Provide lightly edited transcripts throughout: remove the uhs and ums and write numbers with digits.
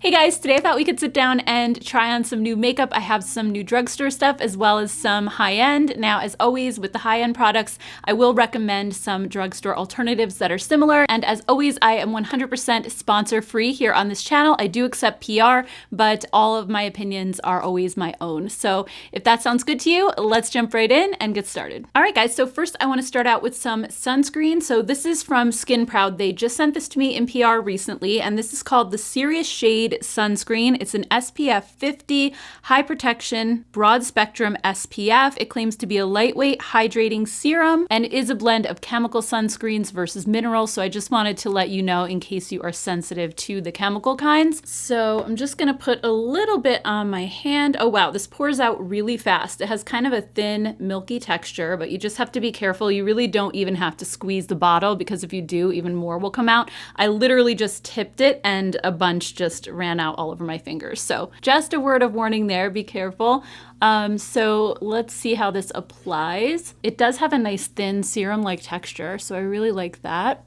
Hey guys, today I thought we could sit down and try on some new makeup. I have some new drugstore stuff as well as some high-end. Now, as always, with the high-end products, I will recommend some drugstore alternatives that are similar. And as always, I am 100% sponsor-free here on this channel. I do accept PR, but all of my opinions are always my own. So if that sounds good to you, let's jump right in and get started. All right, guys, so first I want to start out with some sunscreen. So this is from Skin Proud. They just sent this to me in PR recently, and this is called the Serious Shade Sunscreen. It's an SPF 50 high protection broad spectrum SPF. It claims to be a lightweight hydrating serum and is a blend of chemical sunscreens versus mineral. So I just wanted to let you know in case you are sensitive to the chemical kinds. So I'm just gonna put a little bit on my hand. Oh wow, this pours out really fast. It has kind of a thin milky texture, but you just have to be careful. You really don't even have to squeeze the bottle because if you do, even more will come out. I literally just tipped it and a bunch just ran out all over my fingers. So just a word of warning there, be careful. So let's see how this applies. It does have a nice thin serum-like texture, so I really like that.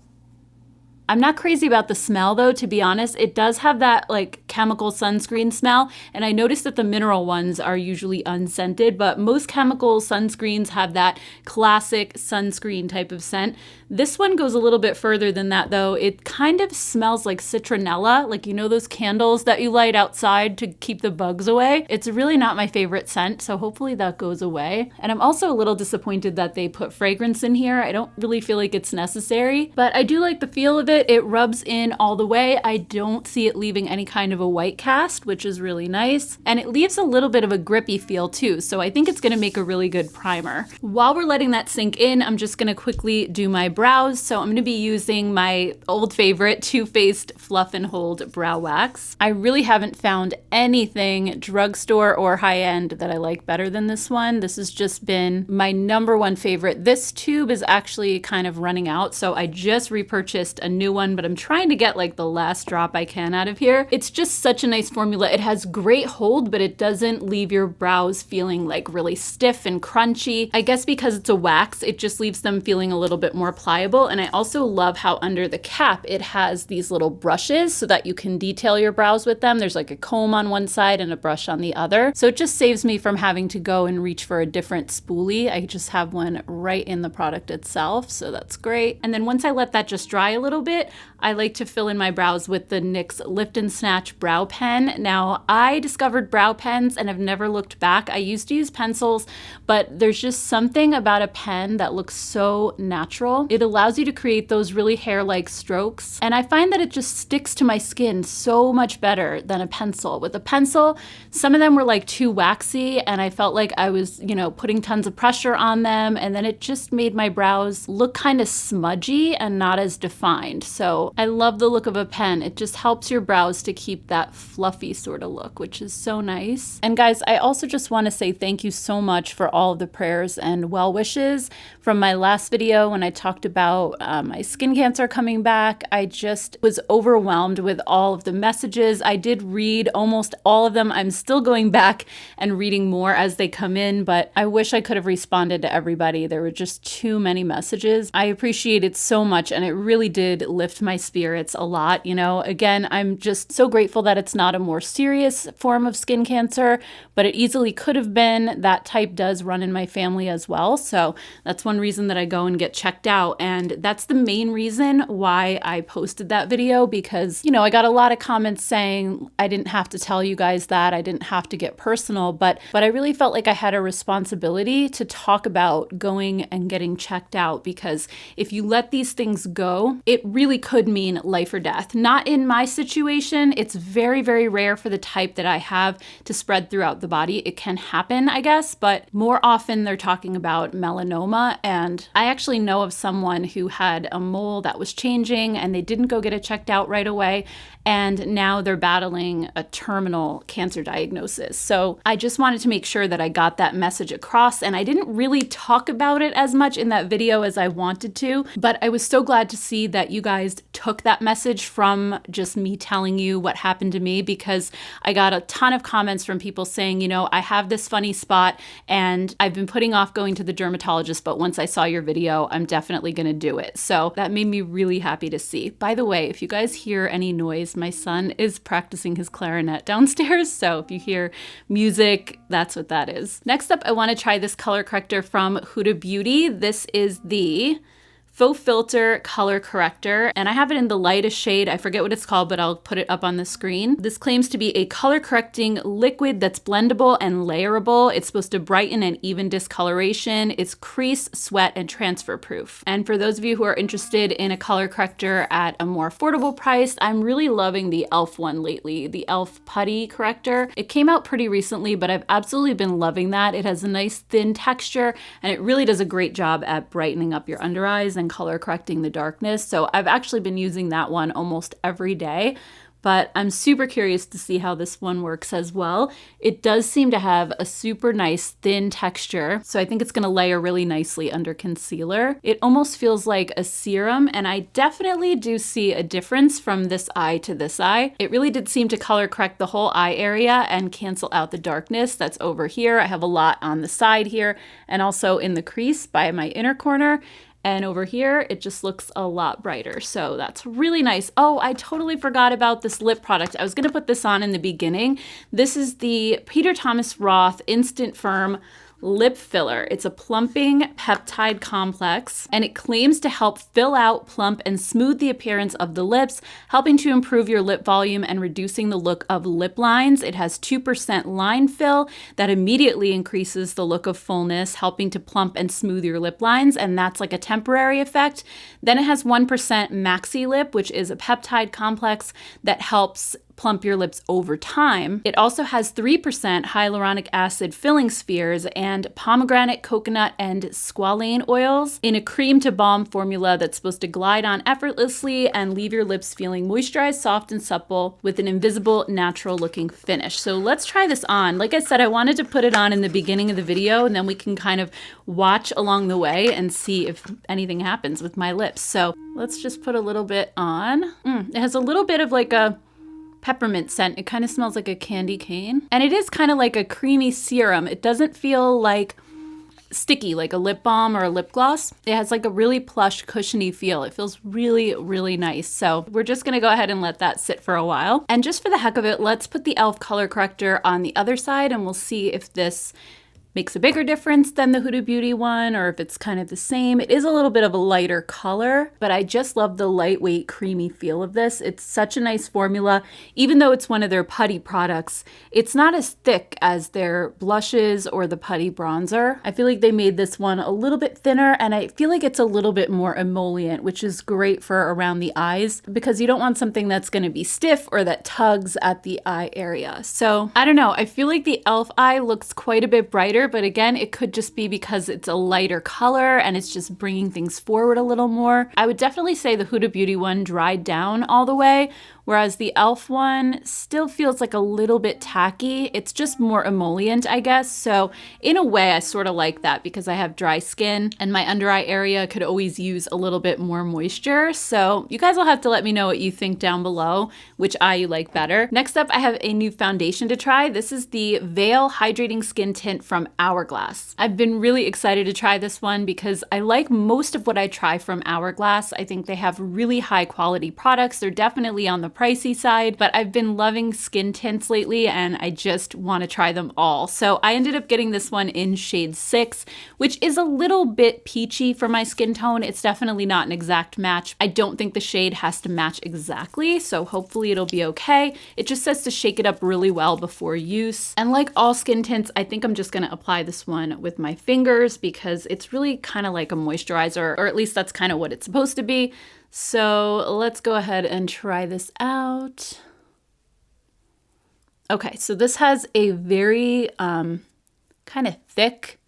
I'm not crazy about the smell though, to be honest. It does have that like chemical sunscreen smell, and I noticed that the mineral ones are usually unscented, but most chemical sunscreens have that classic sunscreen type of scent. This one goes a little bit further than that though. It kind of smells like citronella, like you know those candles that you light outside to keep the bugs away? It's really not my favorite scent, so hopefully that goes away. And I'm also a little disappointed that they put fragrance in here. I don't really feel like it's necessary, but I do like the feel of it. It rubs in all the way. I don't see it leaving any kind of a white cast, which is really nice. And it leaves a little bit of a grippy feel too, so I think it's gonna make a really good primer. While we're letting that sink in, I'm just gonna quickly do my brows. So I'm gonna be using my old favorite Too Faced Fluff and Hold Brow Wax. I really haven't found anything drugstore or high-end that I like better than this one. This has just been my #1 favorite. This tube is actually kind of running out, so I just repurchased a new one, but I'm trying to get like the last drop I can out of here. It's just such a nice formula. It has great hold, but it doesn't leave your brows feeling like really stiff and crunchy. I guess because it's a wax, it just leaves them feeling a little bit more pliable. And I also love how under the cap, it has these little brushes so that you can detail your brows with them. There's like a comb on one side and a brush on the other. So it just saves me from having to go and reach for a different spoolie. I just have one right in the product itself. So that's great. And then once I let that just dry a little bit, I like to fill in my brows with the NYX Lift and Snatch brow pen. Now, I discovered brow pens and have never looked back. I used to use pencils, but there's just something about a pen that looks so natural. It allows you to create those really hair-like strokes, and I find that it just sticks to my skin so much better than a pencil. With a pencil, some of them were like too waxy, and I felt like I was, you know, putting tons of pressure on them, and then it just made my brows look kind of smudgy and not as defined. So I love the look of a pen. It just helps your brows to keep that fluffy sort of look, which is so nice. And guys, I also just want to say thank you so much for all of the prayers and well wishes from my last video when I talked about my skin cancer coming back. I just was overwhelmed with all of the messages. I did read almost all of them. I'm still going back and reading more as they come in, but I wish I could have responded to everybody. There were just too many messages. I appreciate it so much, and it really did lift my spirits a lot. You know, again, I'm just so grateful that it's not a more serious form of skin cancer, but it easily could have been. That type does run in my family as well. So that's one reason that I go and get checked out. And that's the main reason why I posted that video, because, you know, I got a lot of comments saying I didn't have to tell you guys that, I didn't have to get personal, but I really felt like I had a responsibility to talk about going and getting checked out, because if you let these things go, it really could mean life or death. Not in my situation. It's very, very rare for the type that I have to spread throughout the body. It can happen, I guess, but more often they're talking about melanoma. And I actually know of someone who had a mole that was changing and they didn't go get it checked out right away. And now they're battling a terminal cancer diagnosis. So I just wanted to make sure that I got that message across, and I didn't really talk about it as much in that video as I wanted to, but I was so glad to see that you guys took that message from just me telling you what happened happened to me because I got a ton of comments from people saying, you know, I have this funny spot and I've been putting off going to the dermatologist, but once I saw your video, I'm definitely going to do it. So that made me really happy to see. By the way, if you guys hear any noise, my son is practicing his clarinet downstairs. So if you hear music, that's what that is. Next up, I want to try this color corrector from Huda Beauty. This is the Faux Filter Color Corrector, and I have it in the lightest shade. I forget what it's called, but I'll put it up on the screen. This claims to be a color correcting liquid that's blendable and layerable. It's supposed to brighten and even discoloration. It's crease, sweat, and transfer proof. And for those of you who are interested in a color corrector at a more affordable price, I'm really loving the e.l.f. one lately, the e.l.f. Putty Corrector. It came out pretty recently, but I've absolutely been loving that. It has a nice thin texture, and it really does a great job at brightening up your under eyes and color correcting the darkness. So I've actually been using that one almost every day, but I'm super curious to see how this one works as well. It does seem to have a super nice thin texture, so I think it's going to layer really nicely under concealer. It almost feels like a serum, and I definitely do see a difference from this eye to this eye. It really did seem to color correct the whole eye area and cancel out the darkness that's over here. I have a lot on the side here and also in the crease by my inner corner. And over here, it just looks a lot brighter. So that's really nice. Oh, I totally forgot about this lip product. I was gonna put this on in the beginning. This is the Peter Thomas Roth Instant Firm lip filler. It's a plumping peptide complex, and it claims to help fill out, plump, and smooth the appearance of the lips, helping to improve your lip volume and reducing the look of lip lines. It has 2% line fill that immediately increases the look of fullness, helping to plump and smooth your lip lines, and that's like a temporary effect. Then it has 1% Maxi Lip, which is a peptide complex that helps plump your lips over time. It also has 3% hyaluronic acid filling spheres and pomegranate, coconut, and squalane oils in a cream to balm formula that's supposed to glide on effortlessly and leave your lips feeling moisturized, soft, and supple with an invisible, natural looking finish. So let's try this on. Like I said, I wanted to put it on in the beginning of the video, and then we can kind of watch along the way and see if anything happens with my lips. So let's just put a little bit on. It has a little bit of like a peppermint scent. It kind of smells like a candy cane. And it is kind of like a creamy serum. It doesn't feel like sticky, like a lip balm or a lip gloss. It has like a really plush, cushiony feel. It feels really, really nice. So we're just gonna go ahead and let that sit for a while. And just for the heck of it, let's put the e.l.f. color corrector on the other side, and we'll see if this makes a bigger difference than the Huda Beauty one, or if it's kind of the same. It is a little bit of a lighter color, but I just love the lightweight, creamy feel of this. It's such a nice formula. Even though it's one of their putty products, it's not as thick as their blushes or the putty bronzer. I feel like they made this one a little bit thinner, and I feel like it's a little bit more emollient, which is great for around the eyes because you don't want something that's gonna be stiff or that tugs at the eye area. So I don't know, I feel like the e.l.f. eye looks quite a bit brighter, but again, it could just be because it's a lighter color and it's just bringing things forward a little more. I would definitely say the Huda Beauty one dried down all the way, whereas the e.l.f. one still feels like a little bit tacky. It's just more emollient, I guess. So in a way, I sort of like that because I have dry skin and my under eye area could always use a little bit more moisture. So you guys will have to let me know what you think down below, which eye you like better. Next up, I have a new foundation to try. This is the Veil Hydrating Skin Tint from Hourglass. I've been really excited to try this one because I like most of what I try from Hourglass. I think they have really high quality products. They're definitely on the pricey side, but I've been loving skin tints lately and I just want to try them all. So I ended up getting this one in shade 6, which is a little bit peachy for my skin tone. It's definitely not an exact match. I don't think the shade has to match exactly, so hopefully it'll be okay. It just says to shake it up really well before use. And like all skin tints, I think I'm just going to apply this one with my fingers because it's really kind of like a moisturizer, or at least that's kind of what it's supposed to be. So let's go ahead and try this out. Okay, so this has a very kind of thick,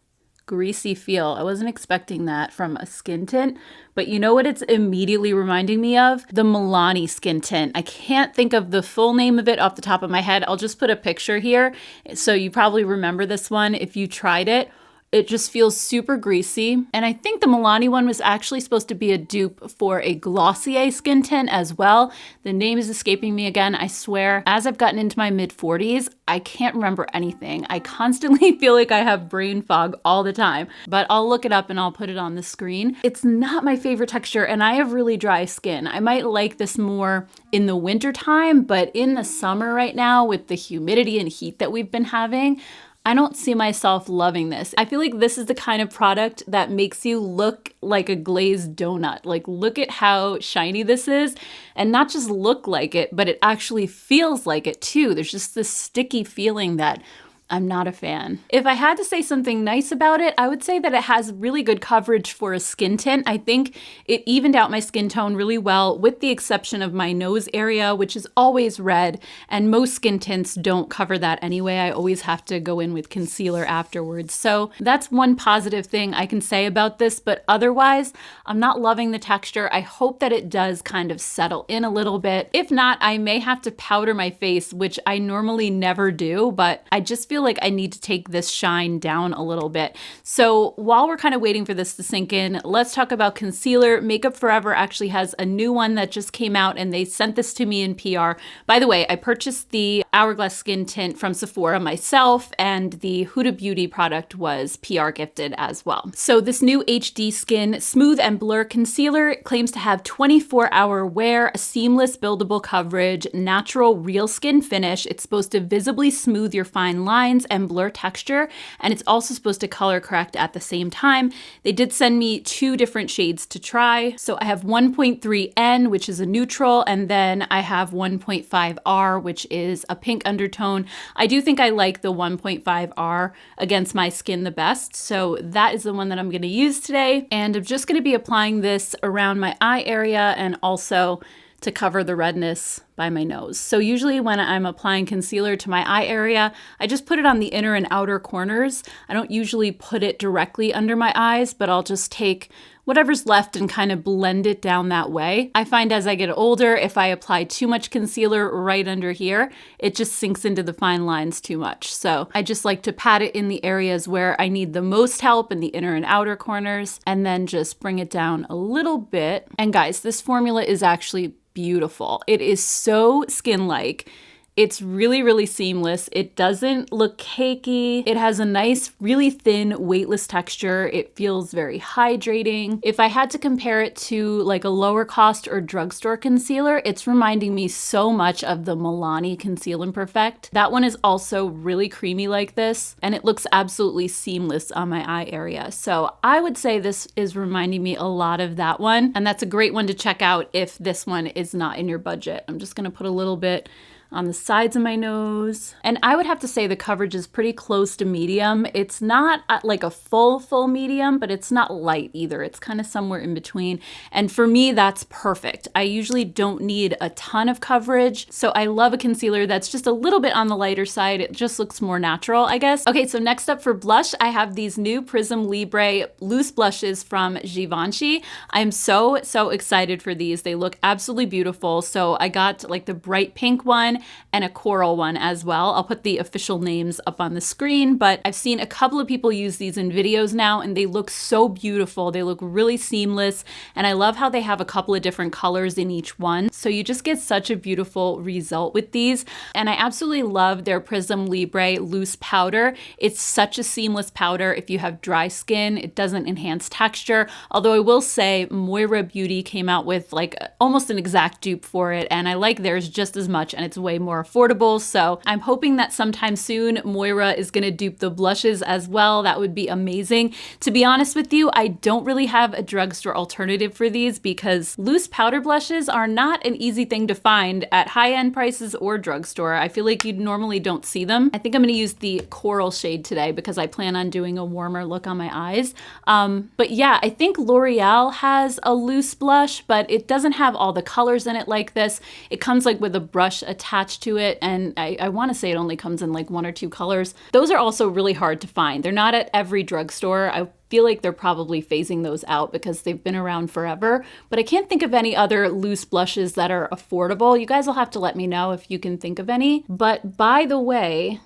greasy feel. I wasn't expecting that from a skin tint, but you know what it's immediately reminding me of? The Milani skin tint. I can't think of the full name of it off the top of my head. I'll just put a picture here so you probably remember this one if you tried it. It just feels super greasy. And I think the Milani one was actually supposed to be a dupe for a Glossier skin tint as well. The name is escaping me again, I swear. As I've gotten into my mid-40s, I can't remember anything. I constantly feel like I have brain fog all the time, but I'll look it up and I'll put it on the screen. It's not my favorite texture, and I have really dry skin. I might like this more in the winter time, but in the summer right now with the humidity and heat that we've been having, I don't see myself loving this. I feel like this is the kind of product that makes you look like a glazed donut. Like, look at how shiny this is, and not just look like it, but it actually feels like it too. There's just this sticky feeling that I'm not a fan. If I had to say something nice about it, I would say that it has really good coverage for a skin tint. I think it evened out my skin tone really well, with the exception of my nose area, which is always red, and most skin tints don't cover that anyway. I always have to go in with concealer afterwards. So that's one positive thing I can say about this, but otherwise, I'm not loving the texture. I hope that it does kind of settle in a little bit. If not, I may have to powder my face, which I normally never do, but I just feel like I need to take this shine down a little bit. So while we're kind of waiting for this to sink in, let's talk about concealer. Makeup Forever actually has a new one that just came out, and they sent this to me in PR. By the way, I purchased the Hourglass skin tint from Sephora myself, and the Huda Beauty product was PR gifted as well. So this new HD Skin Smooth and Blur Concealer claims to have 24-hour wear, a seamless buildable coverage, natural real skin finish. It's supposed to visibly smooth your fine lines and blur texture, and it's also supposed to color correct at the same time. They did send me 2 different shades to try. So I have 1.3N, which is a neutral, and then I have 1.5R, which is a pink undertone. I do think I like the 1.5R against my skin the best, so that is the one that I'm going to use today. And I'm just going to be applying this around my eye area and also to cover the redness by my nose. So usually when I'm applying concealer to my eye area, I just put it on the inner and outer corners. I don't usually put it directly under my eyes, but I'll just take whatever's left and kind of blend it down that way. I find as I get older, if I apply too much concealer right under here, it just sinks into the fine lines too much. So I just like to pat it in the areas where I need the most help, in the inner and outer corners, and then just bring it down a little bit. And guys, this formula is actually beautiful. It is so skin-like. It's really, really seamless. It doesn't look cakey. It has a nice, really thin, weightless texture. It feels very hydrating. If I had to compare it to like a lower cost or drugstore concealer, it's reminding me so much of the Milani Conceal and Perfect. That one is also really creamy like this, and it looks absolutely seamless on my eye area. So I would say this is reminding me a lot of that one, and that's a great one to check out if this one is not in your budget. I'm just gonna put a little bit on the sides of my nose. And I would have to say the coverage is pretty close to medium. It's not like a full medium, but it's not light either. It's kind of somewhere in between. And for me, that's perfect. I usually don't need a ton of coverage. So I love a concealer that's just a little bit on the lighter side. It just looks more natural, I guess. Okay, so next up for blush, I have these new Prism Libre loose blushes from Givenchy. I'm so excited for these. They look absolutely beautiful. So I got like the bright pink one and a coral one as well. I'll put the official names up on the screen, but I've seen a couple of people use these in videos now, and they look so beautiful. They look really seamless, and I love how they have a couple of different colors in each one. So you just get such a beautiful result with these. And I absolutely love their Prism Libre loose powder. It's such a seamless powder. If you have dry skin, it doesn't enhance texture. Although I will say Moira Beauty came out with like almost an exact dupe for it, and I like theirs just as much, and it's way more affordable. So I'm hoping that sometime soon Moira is gonna dupe the blushes as well. That would be amazing. To be honest with you, I don't really have a drugstore alternative for these because loose powder blushes are not an easy thing to find at high-end prices or drugstore. I feel like you normally don't see them. I think I'm gonna use the coral shade today because I plan on doing a warmer look on my eyes. But yeah, I think L'Oreal has a loose blush, but it doesn't have all the colors in it like this. It comes like with a brush attached to it, and I want to say it only comes in like 1 or 2 colors. Those are also really hard to find. They're not at every drugstore. I feel like they're probably phasing those out because they've been around forever, but I can't think of any other loose blushes that are affordable. You guys will have to let me know if you can think of any. But by the way,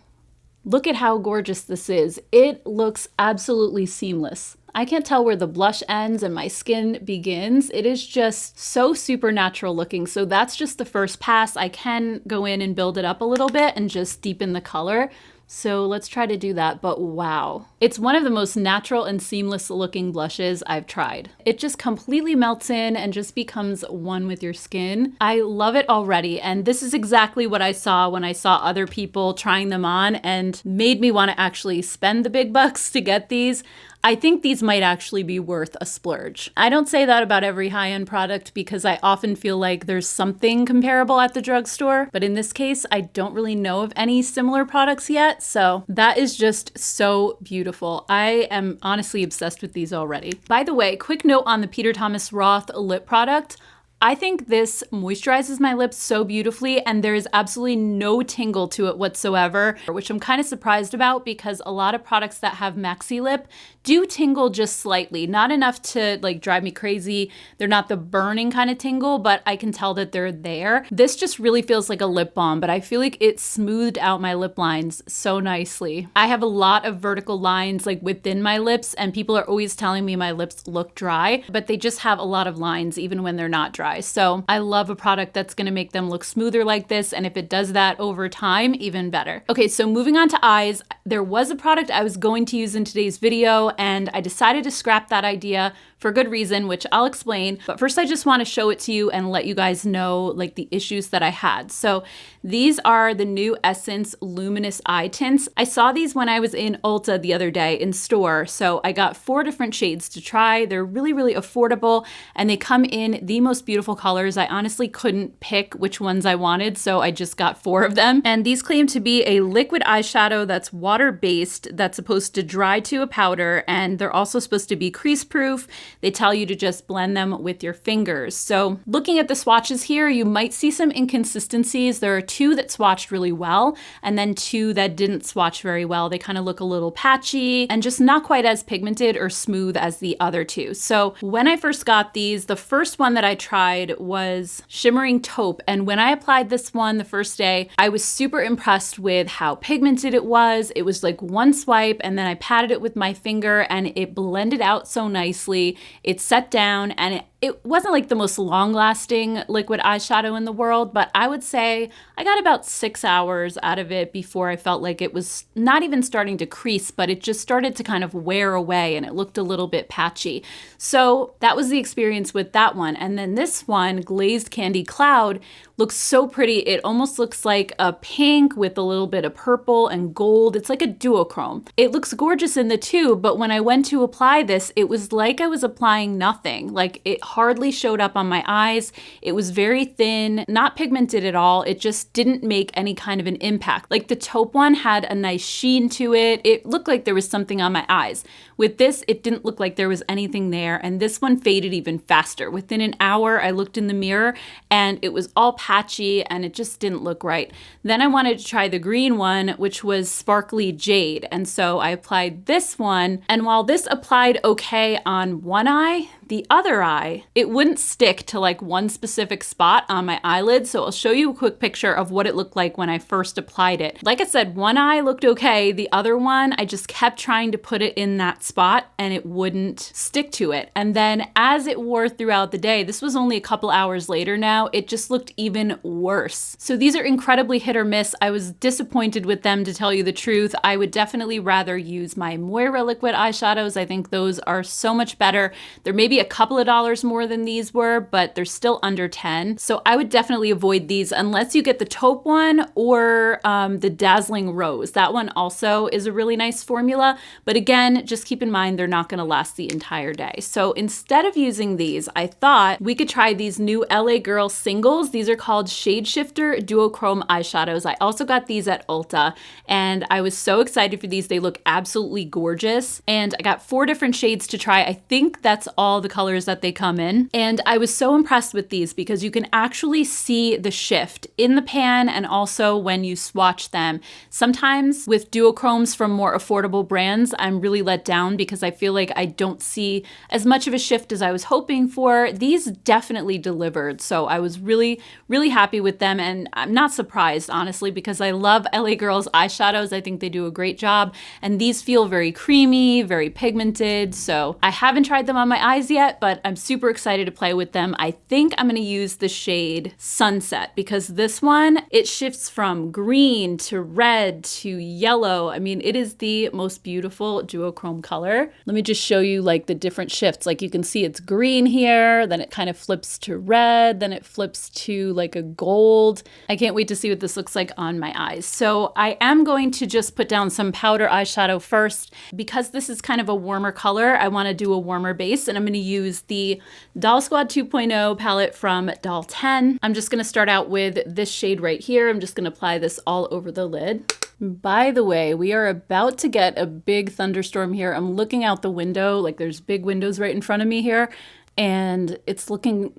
Look at how gorgeous this is. It looks absolutely seamless. I can't tell where the blush ends and my skin begins. It is just so super natural looking. So that's just the first pass. I can go in and build it up a little bit and just deepen the color. So let's try to do that, but wow. It's one of the most natural and seamless looking blushes I've tried. It just completely melts in and just becomes one with your skin. I love it already, and this is exactly what I saw when I saw other people trying them on and made me want to actually spend the big bucks to get these. I think these might actually be worth a splurge. I don't say that about every high-end product because I often feel like there's something comparable at the drugstore, but in this case, I don't really know of any similar products yet, so that is just so beautiful. I am honestly obsessed with these already. By the way, quick note on the Peter Thomas Roth lip product. I think this moisturizes my lips so beautifully, and there is absolutely no tingle to it whatsoever, which I'm kind of surprised about because a lot of products that have maxi lip do tingle just slightly, not enough to like drive me crazy. They're not the burning kind of tingle, but I can tell that they're there. This just really feels like a lip balm, but I feel like it smoothed out my lip lines so nicely. I have a lot of vertical lines like within my lips, and people are always telling me my lips look dry, but they just have a lot of lines even when they're not dry. So I love a product that's gonna make them look smoother like this, and if it does that over time, even better. Okay, so moving on to eyes, there was a product I was going to use in today's video, and I decided to scrap that idea for good reason, which I'll explain. But first, I just want to show it to you and let you guys know like the issues that I had. So these are the new Essence Luminous Eye Tints. I saw these when I was in Ulta the other day in store. So I got 4 different shades to try. They're really, really affordable, and they come in the most beautiful colors. I honestly couldn't pick which ones I wanted, so I just got 4 of them. And these claim to be a liquid eyeshadow that's water-based, that's supposed to dry to a powder, and they're also supposed to be crease-proof. They tell you to just blend them with your fingers. So looking at the swatches here, you might see some inconsistencies. There are 2 that swatched really well, and then 2 that didn't swatch very well. They kind of look a little patchy and just not quite as pigmented or smooth as the other 2. So when I first got these, the first one that I tried was Shimmering Taupe. And when I applied this one the first day, I was super impressed with how pigmented it was. It was like one swipe, and then I patted it with my finger and it blended out so nicely. It set down, and it wasn't like the most long-lasting liquid eyeshadow in the world, but I would say I got about 6 hours out of it before I felt like it was not even starting to crease, but it just started to kind of wear away and it looked a little bit patchy. So that was the experience with that one. And then this one, Glazed Candy Cloud, looks so pretty. It almost looks like a pink with a little bit of purple and gold. It's like a duochrome. It looks gorgeous in the tube, but when I went to apply this, it was like I was applying nothing. Like it hardly showed up on my eyes. It was very thin, not pigmented at all. It just didn't make any kind of an impact. Like the taupe one had a nice sheen to it. It looked like there was something on my eyes. With this, it didn't look like there was anything there, and this one faded even faster. Within an hour, I looked in the mirror and it was all patchy and it just didn't look right. Then I wanted to try the green one, which was Sparkly Jade, and so I applied this one, and while this applied okay on one eye, the other eye, it wouldn't stick to like one specific spot on my eyelid. So I'll show you a quick picture of what it looked like when I first applied it. Like I said, one eye looked okay. The other one, I just kept trying to put it in that spot and it wouldn't stick to it. And then as it wore throughout the day, this was only a couple hours later now, it just looked even worse. So these are incredibly hit or miss. I was disappointed with them, to tell you the truth. I would definitely rather use my Moira liquid eyeshadows. I think those are so much better. There may be a couple of dollars more than these were, but they're still under 10. So I would definitely avoid these unless you get the taupe one or the Dazzling Rose. That one also is a really nice formula, but again, just keep in mind they're not gonna last the entire day. So instead of using these, I thought we could try these new LA Girl singles. These are called Shade Shifter Duochrome eyeshadows. I also got these at Ulta, and I was so excited for these. They look absolutely gorgeous, and I got 4 different shades to try. I think that's all the the colors that they come in. And I was so impressed with these because you can actually see the shift in the pan and also when you swatch them. Sometimes with duochromes from more affordable brands, I'm really let down because I feel like I don't see as much of a shift as I was hoping for. These definitely delivered. So I was really, really happy with them. And I'm not surprised, honestly, because I love LA Girl's eyeshadows. I think they do a great job. And these feel very creamy, very pigmented. So I haven't tried them on my eyes yet, but I'm super excited to play with them. I think I'm gonna use the shade Sunset because this one, it shifts from green to red to yellow. I mean, it is the most beautiful duochrome color. Let me just show you like the different shifts. Like you can see it's green here, then it kind of flips to red, then it flips to like a gold. I can't wait to see what this looks like on my eyes. So I am going to just put down some powder eyeshadow first. Because this is kind of a warmer color, I want to do a warmer base, and I'm going to use the Doll Squad 2.0 palette from Doll 10. I'm just going to start out with this shade right here. I'm just going to apply this all over the lid. By the way, we are about to get a big thunderstorm here. I'm looking out the window, like there's big windows right in front of me here, and it's looking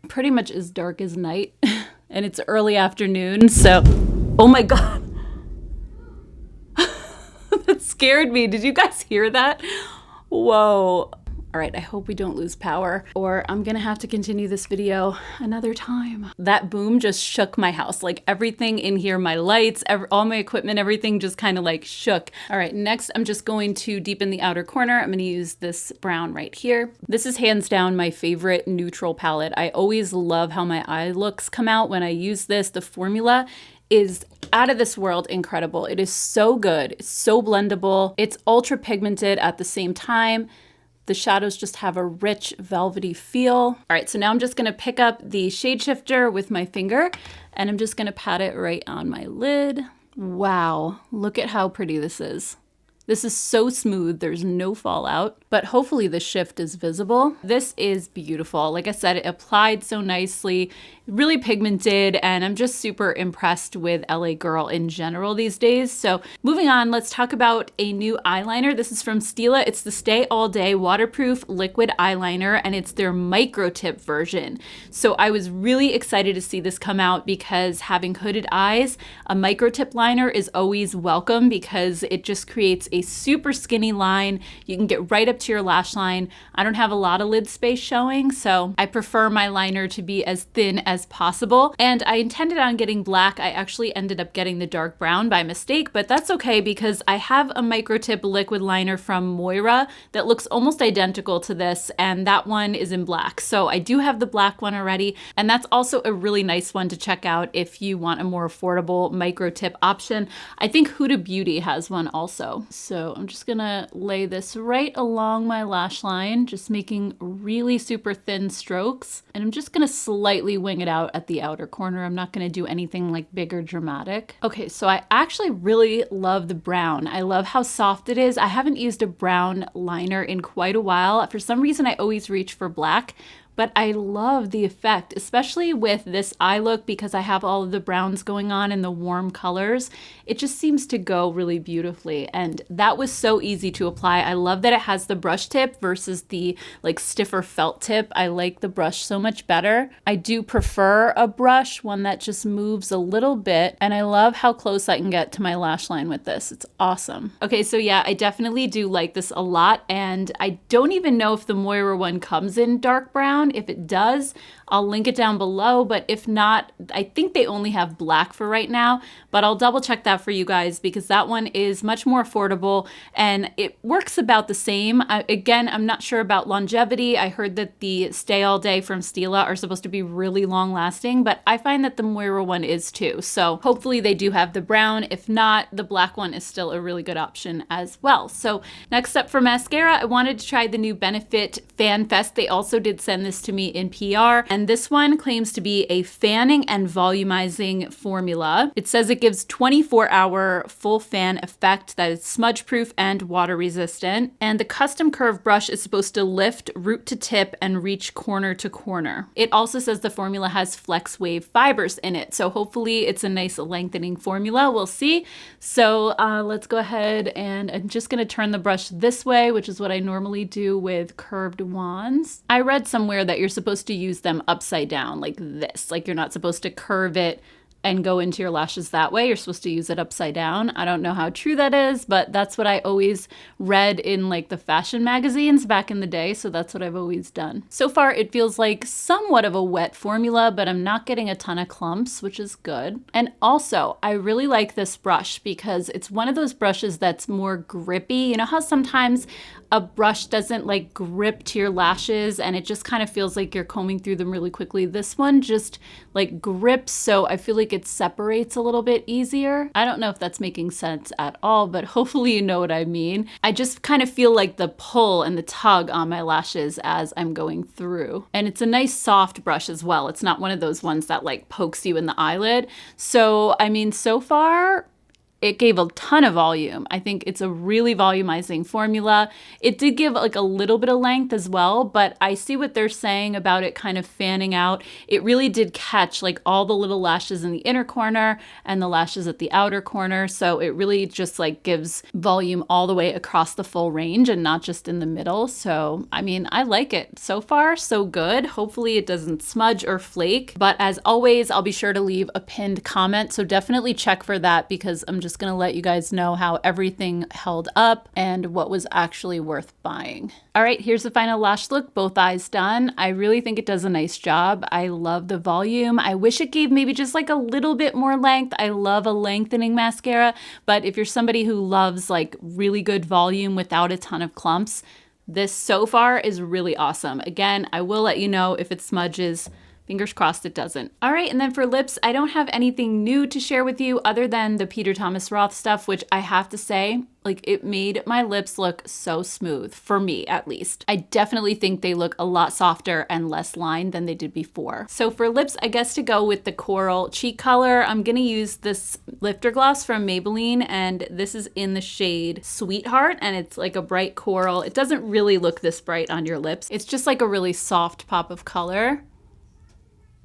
pretty much as dark as night. And it's early afternoon, so, oh my God. That scared me. Did you guys hear that? Whoa. All right, I hope we don't lose power or I'm gonna have to continue this video another time. That boom just shook my house. Like everything in here, my lights, all my equipment, everything just kind of like shook. All right, next I'm just going to deepen the outer corner. I'm gonna use this brown right here. This is hands down my favorite neutral palette. I always love how my eye looks come out when I use this. The formula is out of this world incredible. It is so good, it's so blendable. It's ultra pigmented at the same time. The shadows just have a rich velvety feel. All right, so now I'm just gonna pick up the shade shifter with my finger and I'm just gonna pat it right on my lid. Wow, look at how pretty this is. This is so smooth, there's no fallout, but hopefully the shift is visible. This is beautiful. Like I said, it applied so nicely, really pigmented, and I'm just super impressed with LA Girl in general these days. So moving on, let's talk about a new eyeliner. This is from Stila. It's the Stay All Day Waterproof Liquid Eyeliner, and it's their micro tip version. So I was really excited to see this come out because having hooded eyes, a micro tip liner is always welcome because it just creates a super skinny line. You can get right up to your lash line. I don't have a lot of lid space showing, so I prefer my liner to be as thin as possible. And I intended on getting black. I actually ended up getting the dark brown by mistake, but that's okay because I have a micro tip liquid liner from Moira that looks almost identical to this, and that one is in black. So I do have the black one already, and that's also a really nice one to check out if you want a more affordable micro tip option. I think Huda Beauty has one also. So I'm just gonna lay this right along my lash line, just making really super thin strokes. And I'm just gonna slightly wing it out at the outer corner. I'm not gonna do anything like big or dramatic. Okay, so I actually really love the brown. I love how soft it is. I haven't used a brown liner in quite a while. For some reason, I always reach for black, but I love the effect, especially with this eye look because I have all of the browns going on and the warm colors. It just seems to go really beautifully. And that was so easy to apply. I love that it has the brush tip versus the like stiffer felt tip. I like the brush so much better. I do prefer a brush, one that just moves a little bit. And I love how close I can get to my lash line with this. It's awesome. Okay, so yeah, I definitely do like this a lot. And I don't even know if the Moira one comes in dark brown. If it does, I'll link it down below, but if not, I think they only have black for right now, but I'll double check that for you guys because that one is much more affordable and it works about the same. Again, I'm not sure about longevity. I heard that the Stay All Day from Stila are supposed to be really long lasting, but I find that the Moira one is too. So hopefully they do have the brown. If not, the black one is still a really good option as well. So next up for mascara, I wanted to try the new Benefit Fan Fest. They also did send this this to me in PR. And this one claims to be a fanning and volumizing formula. It says it gives 24-hour full fan effect that is smudge proof and water resistant. And the custom curve brush is supposed to lift root to tip and reach corner to corner. It also says the formula has flex wave fibers in it. So hopefully it's a nice lengthening formula. We'll see. So let's go ahead, and I'm just going to turn the brush this way, which is what I normally do with curved wands. I read somewhere that you're supposed to use them upside down like this. Like you're not supposed to curve it and go into your lashes that way. You're supposed to use it upside down. I don't know how true that is, but that's what I always read in like the fashion magazines back in the day. So that's what I've always done. So far, it feels like somewhat of a wet formula, but I'm not getting a ton of clumps, which is good. And also, I really like this brush because it's one of those brushes that's more grippy. You know how sometimes a brush doesn't like grip to your lashes and it just kind of feels like you're combing through them really quickly. This one just like grips, so I feel like it separates a little bit easier. I don't know if that's making sense at all, but hopefully you know what I mean. I just kind of feel like the pull and the tug on my lashes as I'm going through. And it's a nice soft brush as well. It's not one of those ones that like pokes you in the eyelid. So, I mean, so far, it gave a ton of volume. I think it's a really volumizing formula. It did give like a little bit of length as well, but I see what they're saying about it kind of fanning out. It really did catch like all the little lashes in the inner corner and the lashes at the outer corner. So it really just like gives volume all the way across the full range and not just in the middle. So, I mean, I like it. So far, so good. Hopefully it doesn't smudge or flake. But as always, I'll be sure to leave a pinned comment. So definitely check for that because I'm just going to let you guys know how everything held up and what was actually worth buying. All right, here's the final lash look, both eyes done. I really think it does a nice job. I love the volume. I wish it gave maybe just like a little bit more length. I love a lengthening mascara, but if you're somebody who loves like really good volume without a ton of clumps, this so far is really awesome. Again, I will let you know if it smudges. Fingers crossed it doesn't. All right, and then for lips, I don't have anything new to share with you other than the Peter Thomas Roth stuff, which I have to say, like it made my lips look so smooth, for me at least. I definitely think they look a lot softer and less lined than they did before. So for lips, I guess to go with the coral cheek color, I'm gonna use this lifter gloss from Maybelline, and this is in the shade Sweetheart, and it's like a bright coral. It doesn't really look this bright on your lips. It's just like a really soft pop of color.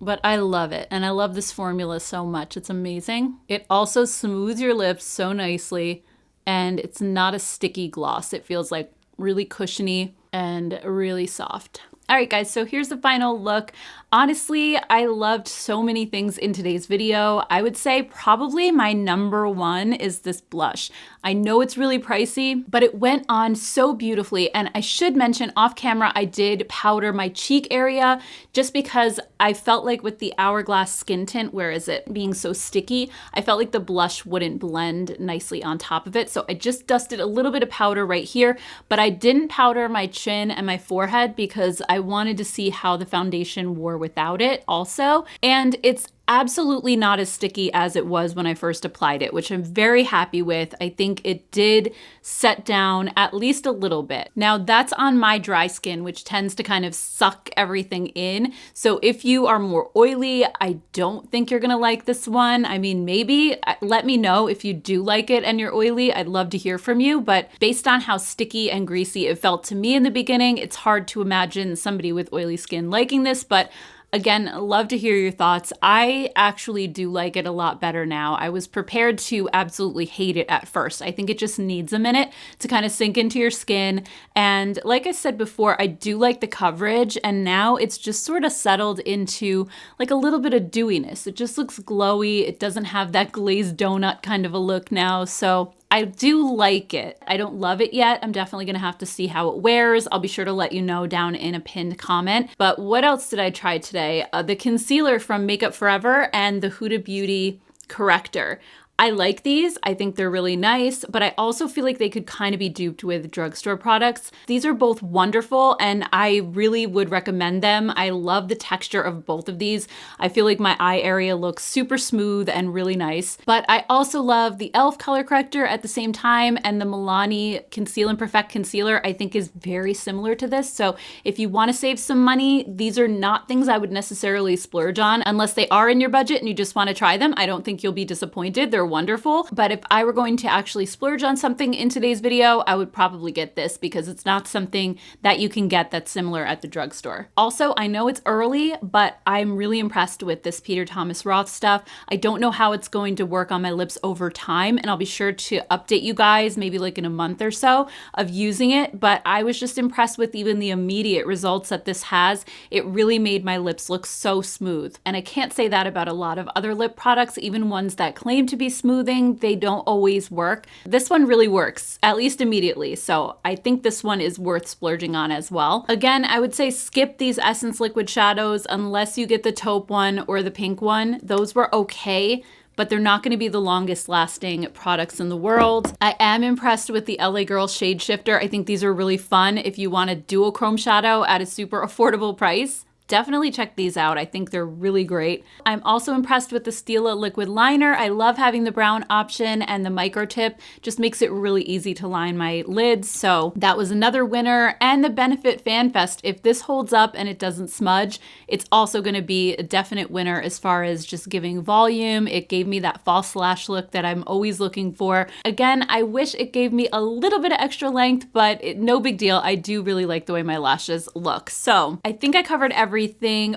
But I love it, and I love this formula so much. It's amazing. It also smooths your lips so nicely, and it's not a sticky gloss. It feels like really cushiony and really soft. All right, guys, so here's the final look. Honestly, I loved so many things in today's video. I would say probably my number one is this blush. I know it's really pricey, but it went on so beautifully. And I should mention off camera, I did powder my cheek area just because I felt like with the Hourglass skin tint, where is it being so sticky, I felt like the blush wouldn't blend nicely on top of it. So I just dusted a little bit of powder right here, but I didn't powder my chin and my forehead because I wanted to see how the foundation wore without it also. And it's absolutely not as sticky as it was when I first applied it, which I'm very happy with. I think it did set down at least a little bit. Now that's on my dry skin, which tends to kind of suck everything in. So if you are more oily, I don't think you're gonna like this one. I mean, maybe let me know if you do like it and you're oily. I'd love to hear from you, but based on how sticky and greasy it felt to me in the beginning, it's hard to imagine somebody with oily skin liking this, but again, love to hear your thoughts. I actually do like it a lot better now. I was prepared to absolutely hate it at first. I think it just needs a minute to kind of sink into your skin. And like I said before, I do like the coverage, and now it's just sort of settled into like a little bit of dewiness. It just looks glowy. It doesn't have that glazed donut kind of a look now. So I do like it. I don't love it yet. I'm definitely gonna have to see how it wears. I'll be sure to let you know down in a pinned comment. But what else did I try today? The concealer from Makeup Forever and the Huda Beauty corrector. I like these. I think they're really nice, but I also feel like they could kind of be duped with drugstore products. These are both wonderful and I really would recommend them. I love the texture of both of these. I feel like my eye area looks super smooth and really nice, but I also love the e.l.f. color corrector at the same time, and the Milani Conceal and Perfect Concealer I think is very similar to this. So if you want to save some money, these are not things I would necessarily splurge on unless they are in your budget and you just want to try them. I don't think you'll be disappointed. They're wonderful. But if I were going to actually splurge on something in today's video, I would probably get this because it's not something that you can get that's similar at the drugstore. Also, I know it's early, but I'm really impressed with this Peter Thomas Roth stuff. I don't know how it's going to work on my lips over time, and I'll be sure to update you guys maybe like in a month or so of using it, but I was just impressed with even the immediate results that this has. It really made my lips look so smooth. And I can't say that about a lot of other lip products, even ones that claim to be smoothing, they don't always work. This one really works, at least immediately. So I think this one is worth splurging on as well. Again, I would say skip these Essence liquid shadows unless you get the taupe one or the pink one. Those were okay, but they're not going to be the longest lasting products in the world. I am impressed with the LA Girl Shade Shifter. I think these are really fun if you want a duochrome shadow at a super affordable price. Definitely check these out. I think they're really great. I'm also impressed with the Stila liquid liner. I love having the brown option, and the micro tip just makes it really easy to line my lids. So that was another winner. And the Benefit Fan Fest. If this holds up and it doesn't smudge, it's also going to be a definite winner as far as just giving volume. It gave me that false lash look that I'm always looking for. Again, I wish it gave me a little bit of extra length, but no big deal. I do really like the way my lashes look. So I think I covered everything.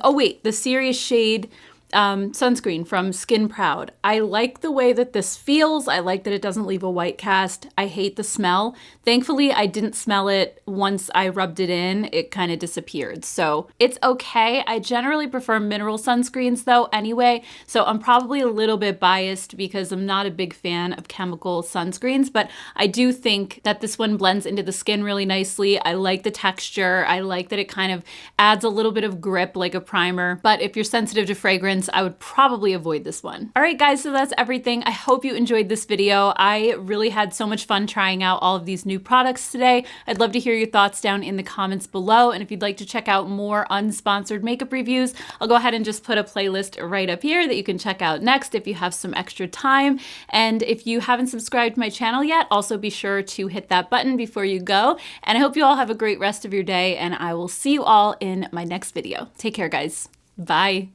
Oh wait, the Serious Shade sunscreen from Skin Proud. I like the way that this feels. I like that it doesn't leave a white cast. I hate the smell. Thankfully, I didn't smell it once I rubbed it in. It kind of disappeared. So it's okay. I generally prefer mineral sunscreens though anyway. So I'm probably a little bit biased because I'm not a big fan of chemical sunscreens, but I do think that this one blends into the skin really nicely. I like the texture. I like that it kind of adds a little bit of grip like a primer. But if you're sensitive to fragrance, I would probably avoid this one. All right, guys, so that's everything. I hope you enjoyed this video. I really had so much fun trying out all of these new products today. I'd love to hear your thoughts down in the comments below. And if you'd like to check out more unsponsored makeup reviews, I'll go ahead and just put a playlist right up here that you can check out next if you have some extra time. And if you haven't subscribed to my channel yet, also be sure to hit that button before you go. And I hope you all have a great rest of your day, and I will see you all in my next video. Take care, guys. Bye.